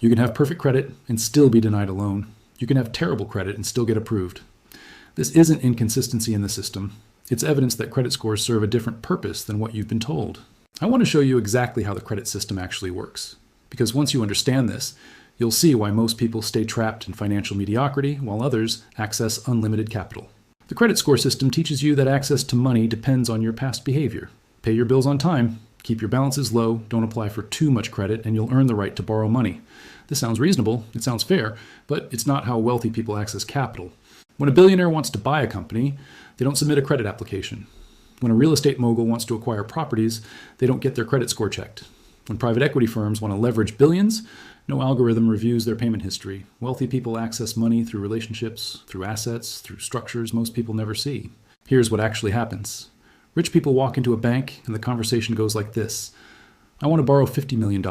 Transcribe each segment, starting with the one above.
You can have perfect credit and still be denied a loan. You can have terrible credit and still get approved. This isn't inconsistency in the system. It's evidence that credit scores serve a different purpose than what you've been told. I want to show you exactly how the credit system actually works, because once you understand this, you'll see why most people stay trapped in financial mediocrity while others access unlimited capital. The credit score system teaches you that access to money depends on your past behavior. Pay your bills on time, keep your balances low, don't apply for too much credit, and you'll earn the right to borrow money. This sounds reasonable, it sounds fair, but it's not how wealthy people access capital. When a billionaire wants to buy a company, they don't submit a credit application. When a real estate mogul wants to acquire properties, they don't get their credit score checked. When private equity firms want to leverage billions, no algorithm reviews their payment history. Wealthy people access money through relationships, through assets, through structures most people never see. Here's what actually happens. Rich people walk into a bank and the conversation goes like this. I want to borrow $50 million.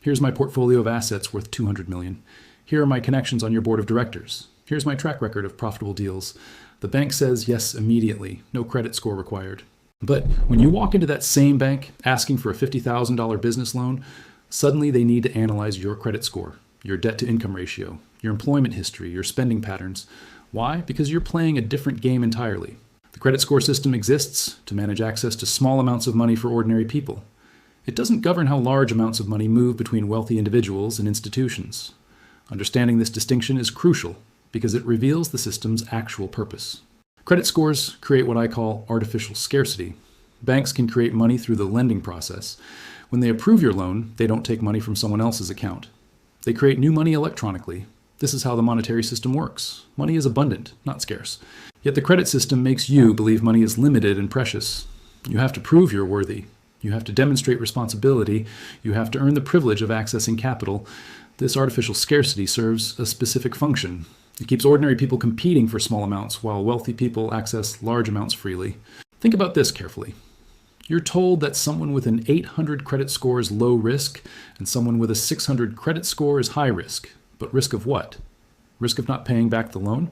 Here's my portfolio of assets worth $200 million. Here are my connections on your board of directors. Here's my track record of profitable deals. The bank says yes immediately, no credit score required. But when you walk into that same bank asking for a $50,000 business loan, suddenly they need to analyze your credit score, your debt-to-income ratio, your employment history, your spending patterns. Why? Because you're playing a different game entirely. The credit score system exists to manage access to small amounts of money for ordinary people. It doesn't govern how large amounts of money move between wealthy individuals and institutions. Understanding this distinction is crucial because it reveals the system's actual purpose. Credit scores create what I call artificial scarcity. Banks can create money through the lending process. When they approve your loan, they don't take money from someone else's account. They create new money electronically. This is how the monetary system works. Money is abundant, not scarce. Yet the credit system makes you believe money is limited and precious. You have to prove you're worthy. You have to demonstrate responsibility. You have to earn the privilege of accessing capital. This artificial scarcity serves a specific function. It keeps ordinary people competing for small amounts while wealthy people access large amounts freely. Think about this carefully. You're told that someone with an 800 credit score is low risk and someone with a 600 credit score is high risk. But risk of what? Risk of not paying back the loan?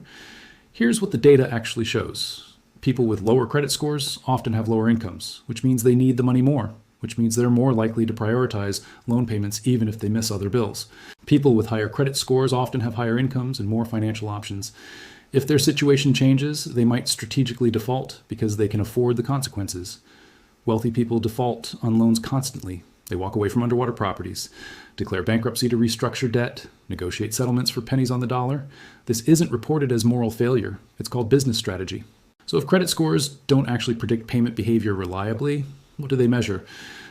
Here's what the data actually shows. People with lower credit scores often have lower incomes, which means they need the money more, which means they're more likely to prioritize loan payments even if they miss other bills. People with higher credit scores often have higher incomes and more financial options. If their situation changes, they might strategically default because they can afford the consequences. Wealthy people default on loans constantly. They walk away from underwater properties, declare bankruptcy to restructure debt, negotiate settlements for pennies on the dollar. This isn't reported as moral failure. It's called business strategy. So if credit scores don't actually predict payment behavior reliably, what do they measure?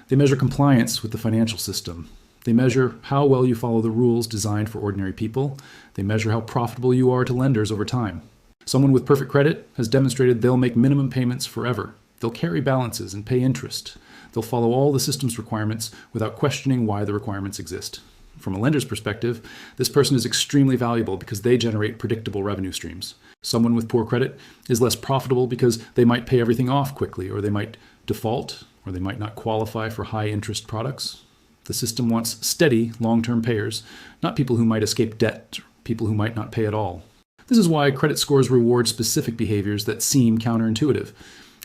They measure compliance with the financial system. They measure how well you follow the rules designed for ordinary people. They measure how profitable you are to lenders over time. Someone with perfect credit has demonstrated they'll make minimum payments forever. They'll carry balances and pay interest. They'll follow all the system's requirements without questioning why the requirements exist. From a lender's perspective, this person is extremely valuable because they generate predictable revenue streams. Someone with poor credit is less profitable because they might pay everything off quickly, or they might default, or they might not qualify for high-interest products. The system wants steady, long-term payers, not people who might escape debt, or people who might not pay at all. This is why credit scores reward specific behaviors that seem counterintuitive.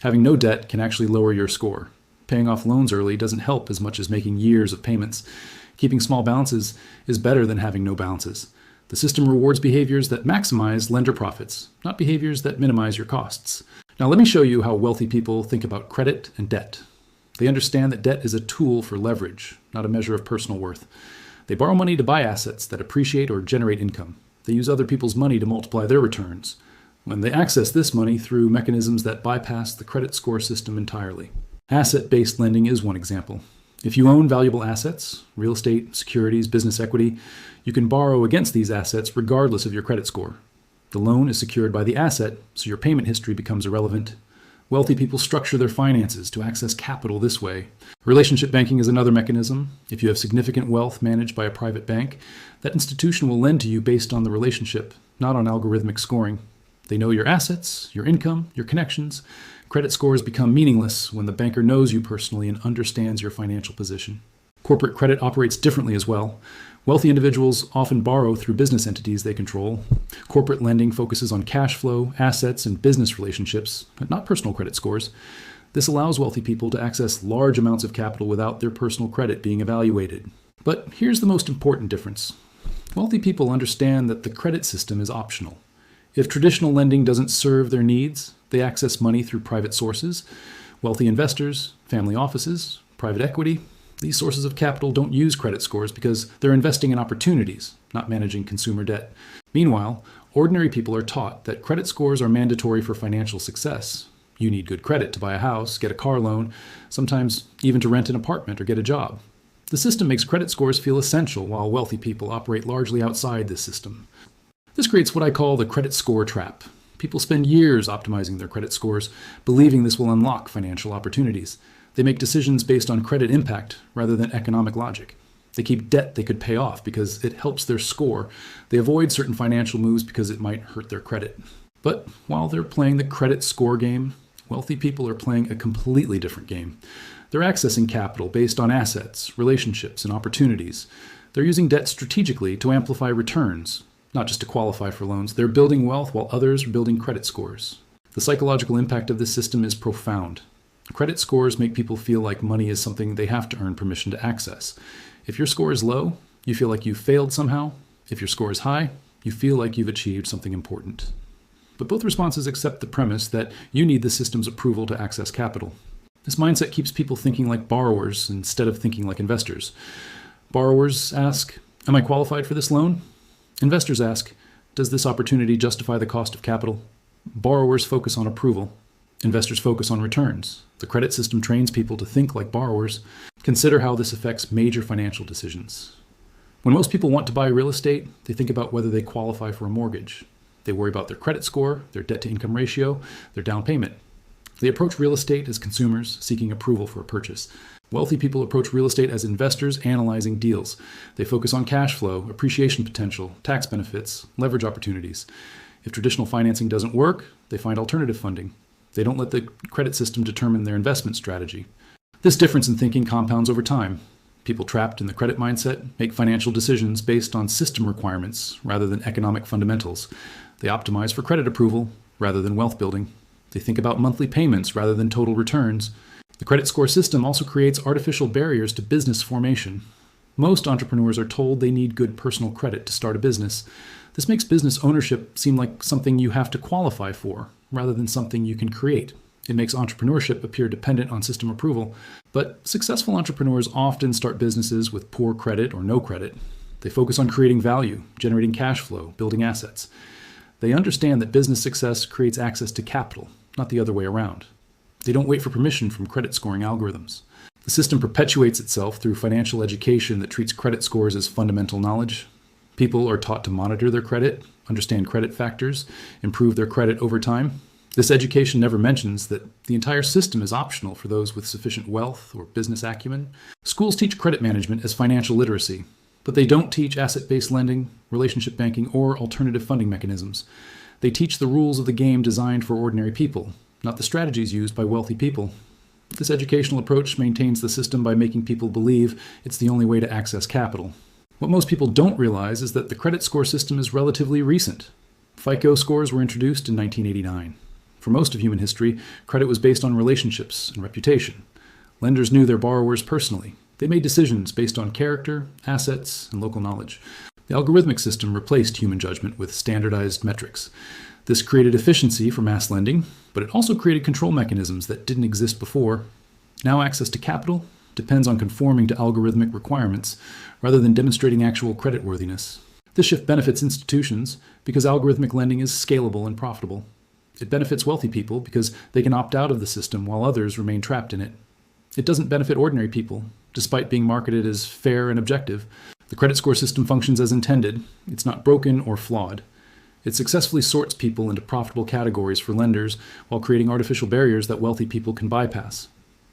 Having no debt can actually lower your score. Paying off loans early doesn't help as much as making years of payments. Keeping small balances is better than having no balances. The system rewards behaviors that maximize lender profits, not behaviors that minimize your costs. Now let me show you how wealthy people think about credit and debt. They understand that debt is a tool for leverage, not a measure of personal worth. They borrow money to buy assets that appreciate or generate income. They use other people's money to multiply their returns. When they access this money through mechanisms that bypass the credit score system entirely. Asset-based lending is one example. If you own valuable assets, real estate, securities, business equity, you can borrow against these assets regardless of your credit score. The loan is secured by the asset, so your payment history becomes irrelevant. Wealthy people structure their finances to access capital this way. Relationship banking is another mechanism. If you have significant wealth managed by a private bank, that institution will lend to you based on the relationship, not on algorithmic scoring. They know your assets, your income, your connections. Credit scores become meaningless when the banker knows you personally and understands your financial position. Corporate credit operates differently as well. Wealthy individuals often borrow through business entities they control. Corporate lending focuses on cash flow, assets, and business relationships, but not personal credit scores. This allows wealthy people to access large amounts of capital without their personal credit being evaluated. But here's the most important difference. Wealthy people understand that the credit system is optional. If traditional lending doesn't serve their needs, they access money through private sources. Wealthy investors, family offices, private equity, these sources of capital don't use credit scores because they're investing in opportunities, not managing consumer debt. Meanwhile, ordinary people are taught that credit scores are mandatory for financial success. You need good credit to buy a house, get a car loan, sometimes even to rent an apartment or get a job. The system makes credit scores feel essential, while wealthy people operate largely outside this system. This creates what I call the credit score trap. People spend years optimizing their credit scores, believing this will unlock financial opportunities. They make decisions based on credit impact rather than economic logic. They keep debt they could pay off because it helps their score. They avoid certain financial moves because it might hurt their credit. But while they're playing the credit score game, wealthy people are playing a completely different game. They're accessing capital based on assets, relationships, and opportunities. They're using debt strategically to amplify returns, not just to qualify for loans. They're building wealth while others are building credit scores. The psychological impact of this system is profound. Credit scores make people feel like money is something they have to earn permission to access. If your score is low, you feel like you've failed somehow. If your score is high, you feel like you've achieved something important. But both responses accept the premise that you need the system's approval to access capital. This mindset keeps people thinking like borrowers instead of thinking like investors. Borrowers ask, "Am I qualified for this loan?" Investors ask, "Does this opportunity justify the cost of capital?" Borrowers focus on approval. Investors focus on returns. The credit system trains people to think like borrowers. Consider how this affects major financial decisions. When most people want to buy real estate, they think about whether they qualify for a mortgage. They worry about their credit score, their debt-to-income ratio, their down payment. They approach real estate as consumers seeking approval for a purchase. Wealthy people approach real estate as investors analyzing deals. They focus on cash flow, appreciation potential, tax benefits, leverage opportunities. If traditional financing doesn't work, they find alternative funding. They don't let the credit system determine their investment strategy. This difference in thinking compounds over time. People trapped in the credit mindset make financial decisions based on system requirements rather than economic fundamentals. They optimize for credit approval rather than wealth building. They think about monthly payments rather than total returns. The credit score system also creates artificial barriers to business formation. Most entrepreneurs are told they need good personal credit to start a business. This makes business ownership seem like something you have to qualify for, rather than something you can create. It makes entrepreneurship appear dependent on system approval. But successful entrepreneurs often start businesses with poor credit or no credit. They focus on creating value, generating cash flow, building assets. They understand that business success creates access to capital, not the other way around. They don't wait for permission from credit scoring algorithms. The system perpetuates itself through financial education that treats credit scores as fundamental knowledge. People are taught to monitor their credit, understand credit factors, improve their credit over time. This education never mentions that the entire system is optional for those with sufficient wealth or business acumen. Schools teach credit management as financial literacy, but they don't teach asset-based lending, relationship banking, or alternative funding mechanisms. They teach the rules of the game designed for ordinary people, not the strategies used by wealthy people. This educational approach maintains the system by making people believe it's the only way to access capital. What most people don't realize is that the credit score system is relatively recent. FICO scores were introduced in 1989. For most of human history, credit was based on relationships and reputation. Lenders knew their borrowers personally. They made decisions based on character, assets, and local knowledge. The algorithmic system replaced human judgment with standardized metrics. This created efficiency for mass lending, but it also created control mechanisms that didn't exist before. Now access to capital depends on conforming to algorithmic requirements rather than demonstrating actual creditworthiness. This shift benefits institutions because algorithmic lending is scalable and profitable. It benefits wealthy people because they can opt out of the system while others remain trapped in it. It doesn't benefit ordinary people, despite being marketed as fair and objective. The credit score system functions as intended. It's not broken or flawed. It successfully sorts people into profitable categories for lenders while creating artificial barriers that wealthy people can bypass.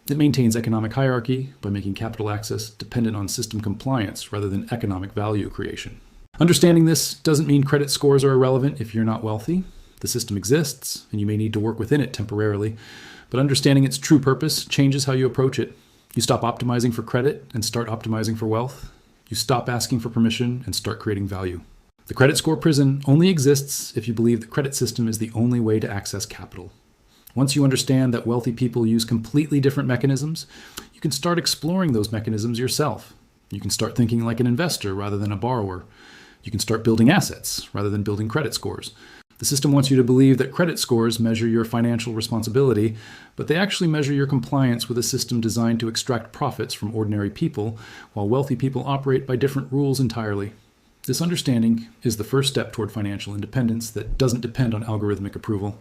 It maintains economic hierarchy by making capital access dependent on system compliance rather than economic value creation. Understanding this doesn't mean credit scores are irrelevant if you're not wealthy. The system exists, and you may need to work within it temporarily, but understanding its true purpose changes how you approach it. You stop optimizing for credit and start optimizing for wealth. You stop asking for permission and start creating value. The credit score prison only exists if you believe the credit system is the only way to access capital. Once you understand that wealthy people use completely different mechanisms, you can start exploring those mechanisms yourself. You can start thinking like an investor rather than a borrower. You can start building assets rather than building credit scores. The system wants you to believe that credit scores measure your financial responsibility, but they actually measure your compliance with a system designed to extract profits from ordinary people, while wealthy people operate by different rules entirely. This understanding is the first step toward financial independence that doesn't depend on algorithmic approval.